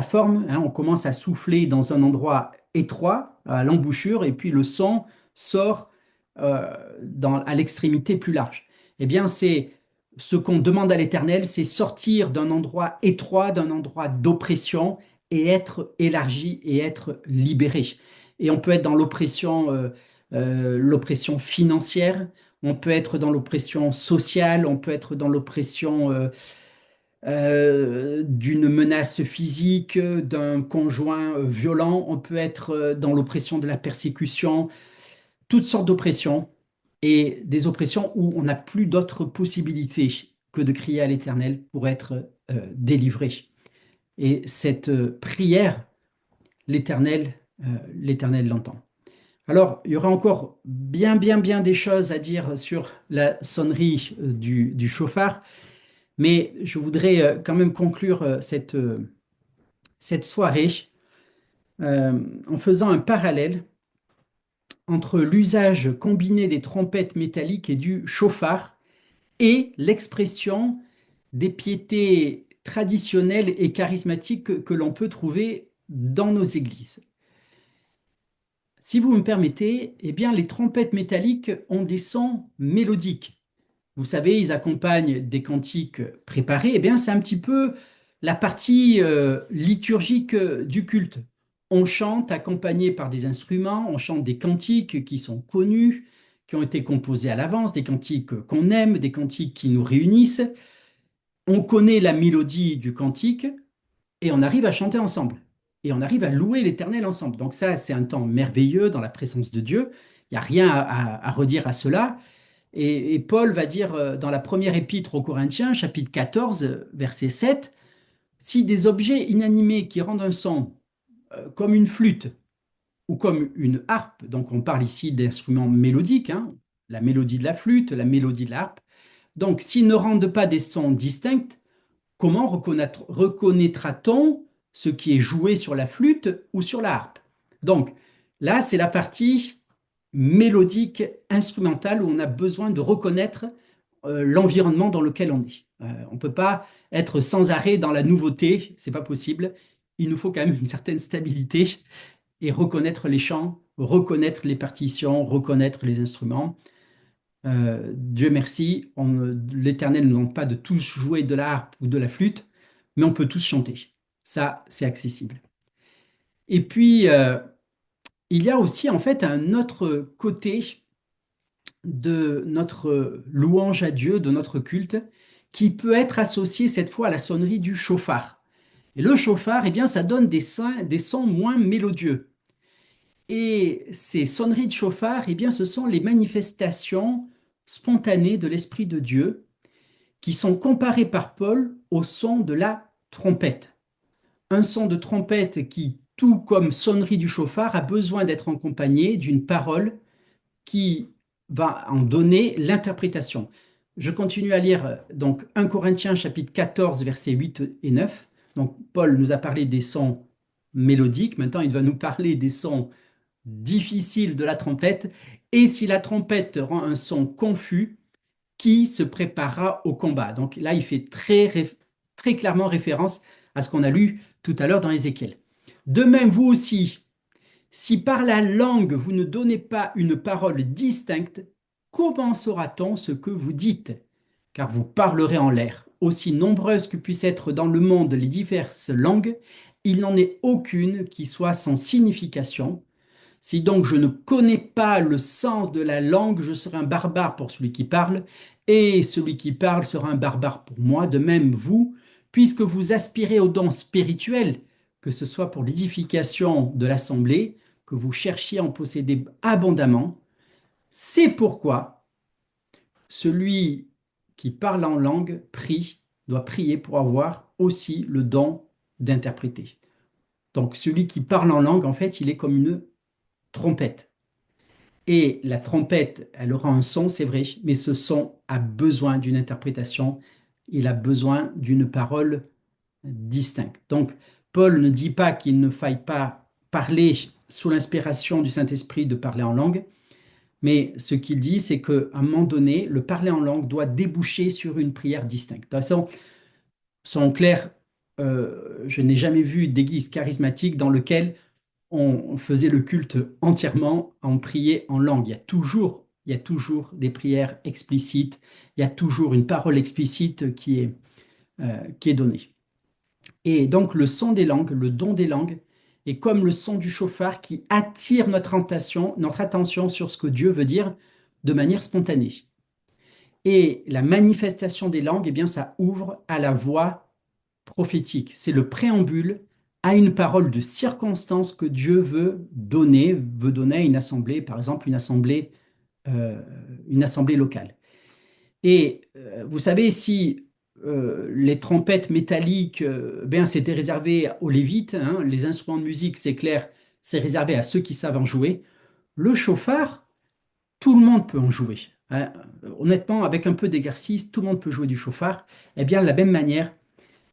forme, hein, on commence à souffler dans un endroit étroit, à l'embouchure, et puis le son sort à l'extrémité plus large. Eh bien, c'est ce qu'on demande à l'Éternel, c'est sortir d'un endroit étroit, d'un endroit d'oppression, et être élargi et être libéré. Et on peut être dans l'oppression financière, on peut être dans l'oppression sociale, on peut être dans l'oppression d'une menace physique, d'un conjoint violent, on peut être dans l'oppression de la persécution, toutes sortes d'oppressions, et des oppressions où on n'a plus d'autre possibilité que de crier à l'Éternel pour être délivré. Et cette prière, l'Éternel, l'Éternel l'entend. Alors, il y aura encore bien, bien, bien des choses à dire sur la sonnerie du chauffard, mais je voudrais quand même conclure cette soirée en faisant un parallèle entre l'usage combiné des trompettes métalliques et du chauffard et l'expression des piétés traditionnelles et charismatiques que l'on peut trouver dans nos églises. Si vous me permettez, eh bien, les trompettes métalliques ont des sons mélodiques. Vous savez, ils accompagnent des cantiques préparés. Eh bien, c'est un petit peu la partie liturgique du culte. On chante accompagné par des instruments, on chante des cantiques qui sont connus, qui ont été composés à l'avance, des cantiques qu'on aime, des cantiques qui nous réunissent. On connaît la mélodie du cantique et on arrive à chanter ensemble. Et on arrive à louer l'Éternel ensemble. Donc ça, c'est un temps merveilleux dans la présence de Dieu. Il n'y a rien à redire à cela. Et Paul va dire dans la première épître aux Corinthiens, chapitre 14, verset 7, si des objets inanimés qui rendent un son comme une flûte ou comme une harpe, donc on parle ici d'instruments mélodiques, hein, la mélodie de la flûte, la mélodie de la harpe, donc s'ils ne rendent pas des sons distincts, comment reconnaîtra-t-on ce qui est joué sur la flûte ou sur la harpe? Donc là, c'est la partie mélodique, instrumentale, où on a besoin de reconnaître l'environnement dans lequel on est. On ne peut pas être sans arrêt dans la nouveauté, c'est pas possible. Il nous faut quand même une certaine stabilité et reconnaître les chants, reconnaître les partitions, reconnaître les instruments. Dieu merci, l'Éternel ne nous demande pas de tous jouer de la harpe ou de la flûte, mais on peut tous chanter. Ça, c'est accessible. Et puis, il y a aussi en fait un autre côté de notre louange à Dieu, de notre culte, qui peut être associé cette fois à la sonnerie du chauffard. Et le chauffard, eh bien, ça donne des sons moins mélodieux. Et ces sonneries de chauffard, eh bien, ce sont les manifestations spontanées de l'Esprit de Dieu qui sont comparées par Paul au son de la trompette. Un son de trompette qui, tout comme sonnerie du chauffard, a besoin d'être accompagné d'une parole qui va en donner l'interprétation. Je continue à lire donc 1 Corinthiens chapitre 14 versets 8 et 9. Donc Paul nous a parlé des sons mélodiques, maintenant il va nous parler des sons difficiles de la trompette Et si la trompette rend un son confus, qui se préparera au combat. Donc là, il fait très clairement référence à ce qu'on a lu tout à l'heure dans Ézéchiel. De même, vous aussi, si par la langue vous ne donnez pas une parole distincte, comment saura-t-on ce que vous dites? Car vous parlerez en l'air. Aussi nombreuses que puissent être dans le monde les diverses langues, il n'en est aucune qui soit sans signification. Si donc je ne connais pas le sens de la langue, je serai un barbare pour celui qui parle, et celui qui parle sera un barbare pour moi. De même, vous, puisque vous aspirez aux dons spirituels, que ce soit pour l'édification de l'assemblée, que vous cherchiez à en posséder abondamment, c'est pourquoi celui qui parle en langue doit prier pour avoir aussi le don d'interpréter. Donc celui qui parle en langue, en fait, il est comme une trompette. Et la trompette, elle aura un son, c'est vrai, mais ce son a besoin d'une interprétation, il a besoin d'une parole distincte. Donc, Paul ne dit pas qu'il ne faille pas parler sous l'inspiration du Saint-Esprit de parler en langue, mais ce qu'il dit, c'est qu'à un moment donné, le parler en langue doit déboucher sur une prière distincte. De toute façon, soyons clairs, je n'ai jamais vu d'église charismatique dans lequel on faisait le culte entièrement, on priait en langue. Il y a toujours des prières explicites, il y a toujours une parole explicite qui est donnée. Et donc le son des langues, le don des langues, est comme le son du chauffard qui attire notre attention sur ce que Dieu veut dire de manière spontanée. Et la manifestation des langues, eh bien, ça ouvre à la voix prophétique. C'est le préambule à une parole de circonstance que Dieu veut donner à une assemblée, par exemple euh, une assemblée locale. Et vous savez, si les trompettes métalliques, ben, c'était réservé aux Lévites, hein, les instruments de musique, c'est clair, c'est réservé à ceux qui savent en jouer. Le chauffard, tout le monde peut en jouer, hein. Honnêtement, avec un peu d'exercice, tout le monde peut jouer du chauffard. Eh bien, de la même manière,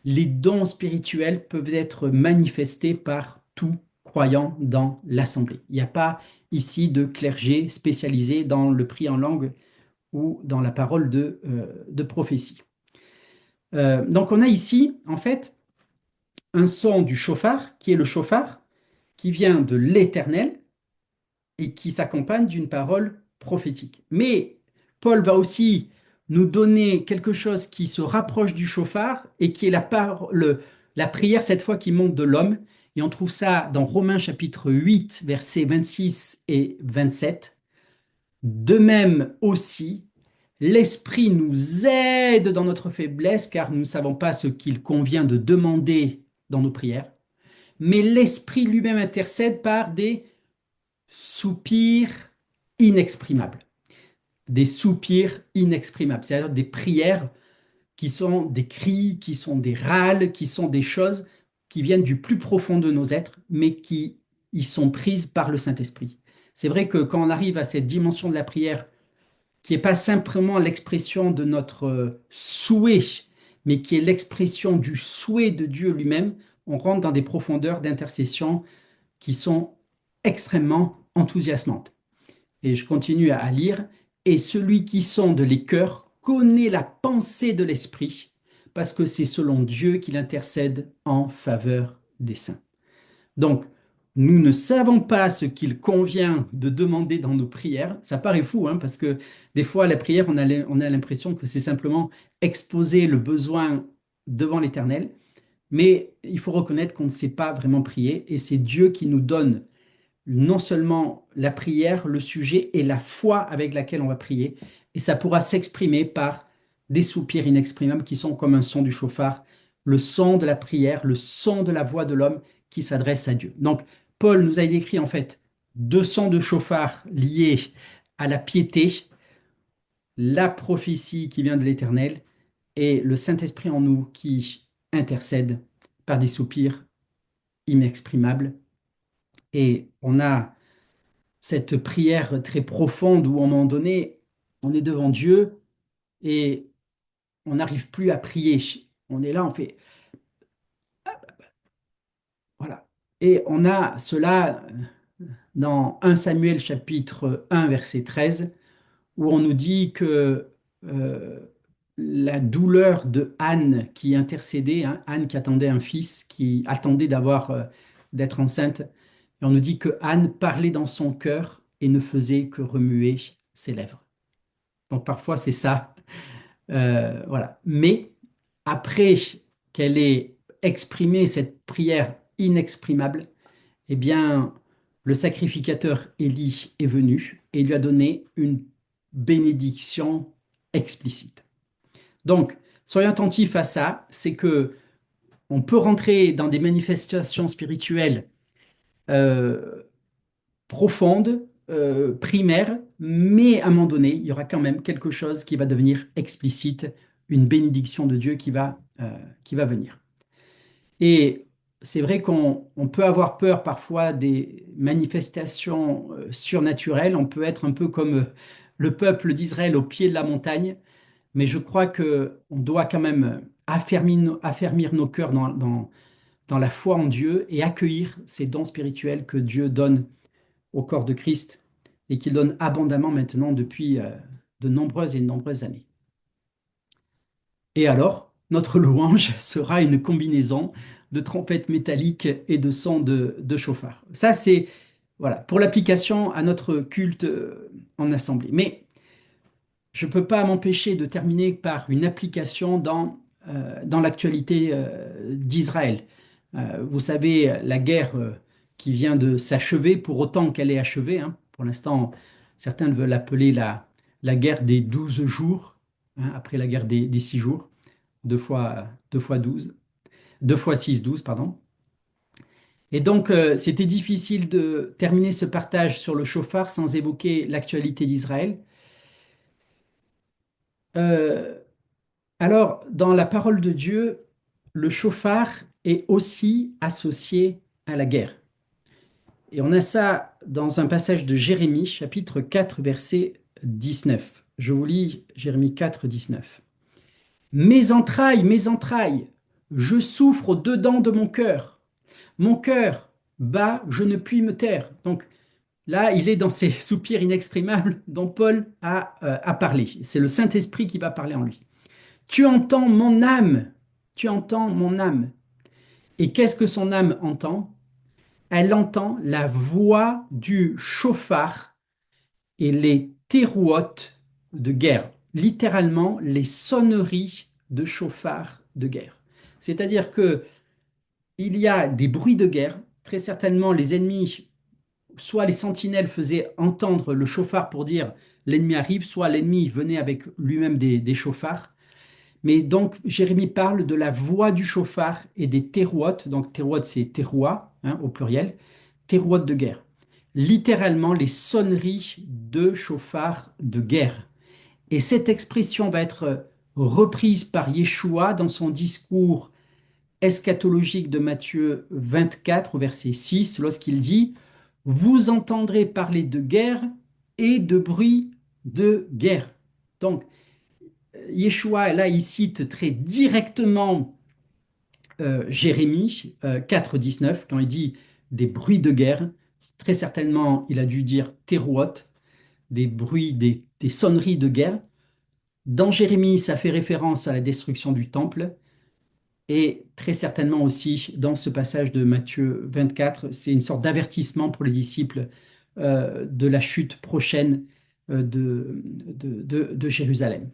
les dons spirituels peuvent être manifestés par tout croyant dans l'assemblée. Il n'y a pas ici de clergé spécialisé dans le prier en langue ou dans la parole de prophétie. Donc on a ici, en fait, un son du chauffard, qui est le chauffard, qui vient de l'Éternel et qui s'accompagne d'une parole prophétique. Mais Paul va aussi nous donner quelque chose qui se rapproche du chauffard et qui est la prière, cette fois, qui monte de l'homme. Et on trouve ça dans Romains chapitre 8, versets 26 et 27. De même aussi, l'Esprit nous aide dans notre faiblesse, car nous ne savons pas ce qu'il convient de demander dans nos prières. Mais l'Esprit lui-même intercède par des soupirs inexprimables. Des soupirs inexprimables, c'est-à-dire des prières qui sont des cris, qui sont des râles, qui sont des choses qui viennent du plus profond de nos êtres, mais qui y sont prises par le Saint-Esprit. C'est vrai que quand on arrive à cette dimension de la prière, qui n'est pas simplement l'expression de notre souhait, mais qui est l'expression du souhait de Dieu lui-même, on rentre dans des profondeurs d'intercession qui sont extrêmement enthousiasmantes. Et je continue à lire. Et celui qui sonde les cœurs connaît la pensée de l'Esprit, parce que c'est selon Dieu qu'il intercède en faveur des saints. Donc, nous ne savons pas ce qu'il convient de demander dans nos prières. Ça paraît fou, hein, parce que des fois, la prière, on a l'impression que c'est simplement exposer le besoin devant l'Éternel. Mais il faut reconnaître qu'on ne sait pas vraiment prier, et c'est Dieu qui nous donne non seulement la prière, le sujet et la foi avec laquelle on va prier. Et ça pourra s'exprimer par des soupirs inexprimables qui sont comme un son du chauffard, le son de la prière, le son de la voix de l'homme qui s'adresse à Dieu. Donc, Paul nous a décrit en fait deux sons de chauffard liés à la piété, la prophétie qui vient de l'Éternel et le Saint-Esprit en nous qui intercède par des soupirs inexprimables. Et on a cette prière très profonde où, à un moment donné, on est devant Dieu et on n'arrive plus à prier. On est là, on fait, voilà. Et on a cela, dans 1 Samuel chapitre 1 verset 13, où on nous dit que euh, la douleur de Anne qui intercédait, hein, Anne qui attendait un fils, qui attendait d'être enceinte, et on nous dit que Anne parlait dans son cœur et ne faisait que remuer ses lèvres. Donc parfois c'est ça, voilà. Mais après qu'elle ait exprimé cette prière inexprimable, eh bien, le sacrificateur Élie est venu et lui a donné une bénédiction explicite. Donc, soyons attentifs à ça, c'est que on peut rentrer dans des manifestations spirituelles euh, profondes, primaires, mais à un moment donné, il y aura quand même quelque chose qui va devenir explicite, une bénédiction de Dieu qui va venir. Et c'est vrai qu'on peut avoir peur parfois des manifestations surnaturelles. On peut être un peu comme le peuple d'Israël au pied de la montagne, mais je crois que on doit quand même affermir nos cœurs dans la foi en Dieu et accueillir ces dons spirituels que Dieu donne au corps de Christ et qu'il donne abondamment maintenant depuis de nombreuses et de nombreuses années. Et alors, notre louange sera une combinaison de trompettes métalliques et de sons de chauffard. Ça, c'est voilà, pour l'application à notre culte en assemblée. Mais je ne peux pas m'empêcher de terminer par une application dans l'actualité d'Israël. Vous savez, la guerre qui vient de s'achever, pour autant qu'elle est achevée, hein. Pour l'instant, certains veulent l'appeler la guerre des 12 jours, hein, après la guerre des 6 jours, deux fois 12, 2 fois 6 12 pardon. Et donc, c'était difficile de terminer ce partage sur le chauffard sans évoquer l'actualité d'Israël. Euh, alors, dans la parole de Dieu, le chauffard est aussi associé à la guerre. Et on a ça dans un passage de Jérémie, chapitre 4, verset 19. Je vous lis Jérémie 4, 19. Mes entrailles, je souffre au-dedans de mon cœur. Mon cœur bat, je ne puis me taire. Donc là, il est dans ces soupirs inexprimables dont Paul a parlé. C'est le Saint-Esprit qui va parler en lui. Tu entends mon âme, tu entends mon âme. Et qu'est-ce que son âme entend? Elle entend la voix du chauffard et les terouotes de guerre, littéralement les sonneries de chauffard de guerre. C'est-à-dire que il y a des bruits de guerre. Très certainement, les ennemis, soit les sentinelles faisaient entendre le chauffard pour dire l'ennemi arrive, soit l'ennemi venait avec lui-même des chauffards. Mais donc, Jérémie parle de la voix du chauffard et des terouotes. Donc, terouotes, c'est teroua, hein, au pluriel, terouotes de guerre. Littéralement, les sonneries de chauffard de guerre. Et cette expression va être reprise par Yeshua dans son discours eschatologique de Matthieu 24, au verset 6, lorsqu'il dit: Vous entendrez parler de guerre et de bruit de guerre. Donc, Yeshua, là, il cite très directement Jérémie 4, 19, quand il dit des bruits de guerre. Très certainement, il a dû dire terouot, des bruits, des sonneries de guerre. Dans Jérémie, ça fait référence à la destruction du temple. Et très certainement aussi, dans ce passage de Matthieu 24, c'est une sorte d'avertissement pour les disciples de la chute prochaine de Jérusalem.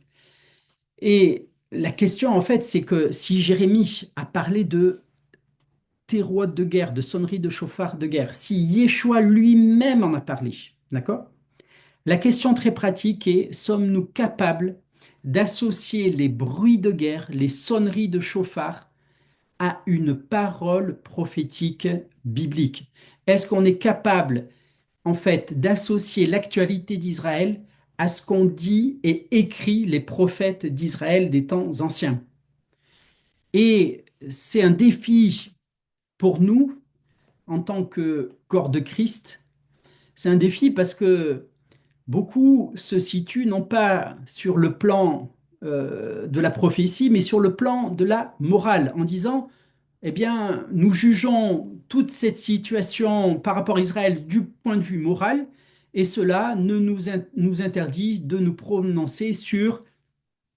Et la question, en fait, c'est que si Jérémie a parlé de terouot de guerre, de sonnerie de chauffard de guerre, si Yeshua lui-même en a parlé, d'accord? La question très pratique est, sommes-nous capables d'associer les bruits de guerre, les sonneries de chauffard à une parole prophétique biblique? Est-ce qu'on est capable, en fait, d'associer l'actualité d'Israël à ce qu'ont dit et écrit les prophètes d'Israël des temps anciens? Et c'est un défi pour nous, en tant que corps de Christ, c'est un défi parce que beaucoup se situent non pas sur le plan de la prophétie, mais sur le plan de la morale, en disant, eh bien, nous jugeons toute cette situation par rapport à Israël du point de vue moral, et cela ne nous interdit de nous prononcer sur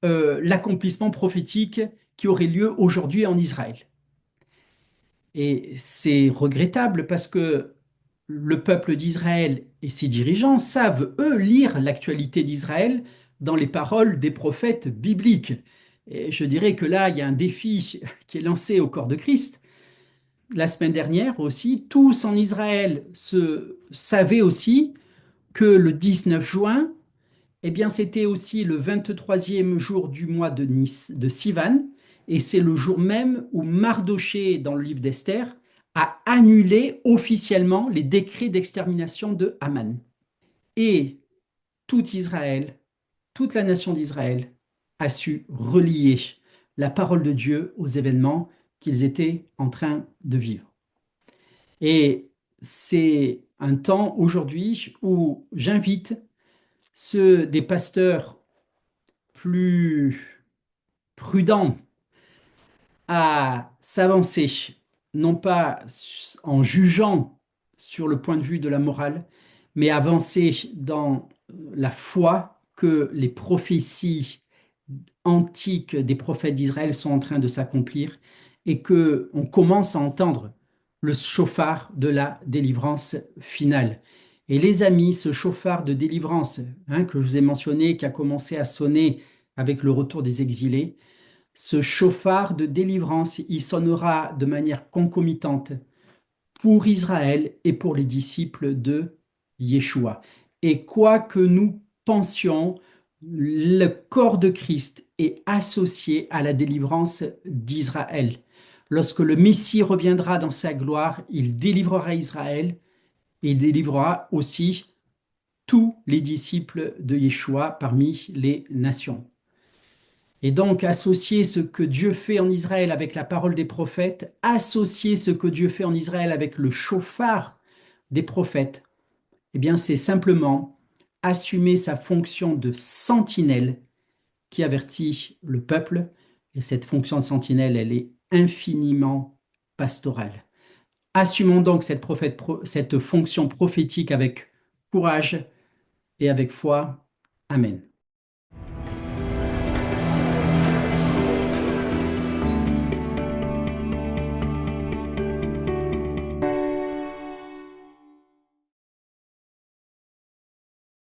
l'accomplissement prophétique qui aurait lieu aujourd'hui en Israël. Et c'est regrettable parce que le peuple d'Israël et ses dirigeants savent, eux, lire l'actualité d'Israël dans les paroles des prophètes bibliques. Et je dirais que là, il y a un défi qui est lancé au corps de Christ. La semaine dernière aussi, tous en Israël savaient aussi que le 19 juin, eh bien, c'était aussi le 23e jour du mois de Sivan, et c'est le jour même où Mardochée, dans le livre d'Esther, a annulé officiellement les décrets d'extermination de Haman. Et tout Israël, toute la nation d'Israël a su relier la parole de Dieu aux événements qu'ils étaient en train de vivre. Et c'est un temps aujourd'hui où j'invite des pasteurs plus prudents à s'avancer, non pas en jugeant sur le point de vue de la morale, mais avancer dans la foi que les prophéties antiques des prophètes d'Israël sont en train de s'accomplir et que on commence à entendre le chauffard de la délivrance finale. Et les amis, ce chauffard de délivrance que je vous ai mentionné, qui a commencé à sonner avec le retour des exilés, ce chauffard de délivrance, il sonnera de manière concomitante pour Israël et pour les disciples de Yeshua. Et quoi que nous pensions, le corps de Christ est associé à la délivrance d'Israël. Lorsque le Messie reviendra dans sa gloire, il délivrera Israël et il délivrera aussi tous les disciples de Yeshua parmi les nations. Et donc, associer ce que Dieu fait en Israël avec la parole des prophètes, associer ce que Dieu fait en Israël avec le chauffard des prophètes, eh bien, c'est simplement assumer sa fonction de sentinelle qui avertit le peuple. Et cette fonction de sentinelle, elle est infiniment pastorale. Assumons donc cette fonction prophétique avec courage et avec foi. Amen.